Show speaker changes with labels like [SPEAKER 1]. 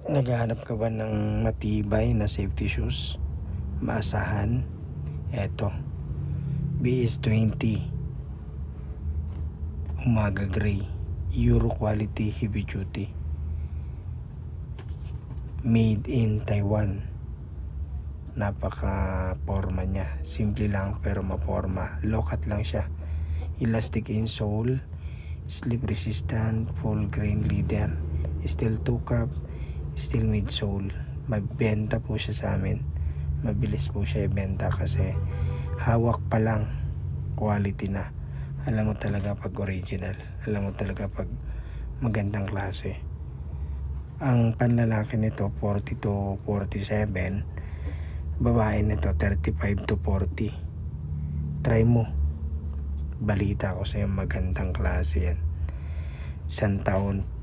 [SPEAKER 1] Naghahanap ka ba ng matibay na safety shoes? Maasahan? Eto, BS20 Umaga Gray, Euro Quality Heavy Duty, made in Taiwan. Napaka forma niya, simple lang pero maporma. Low cut lang siya, elastic insole, slip resistant, full grain leather, steel 2 cup, steel midsole. Magbenta po siya sa amin, mabilis po siya ibenta kasi hawak pa lang quality na. Alam mo talaga pag original, alam mo talaga pag magandang klase. Ang panlalaki nito 40 to 47, babae nito 35 to 40. Try mo, balita ko sa'yo magandang klase yan. Isang taon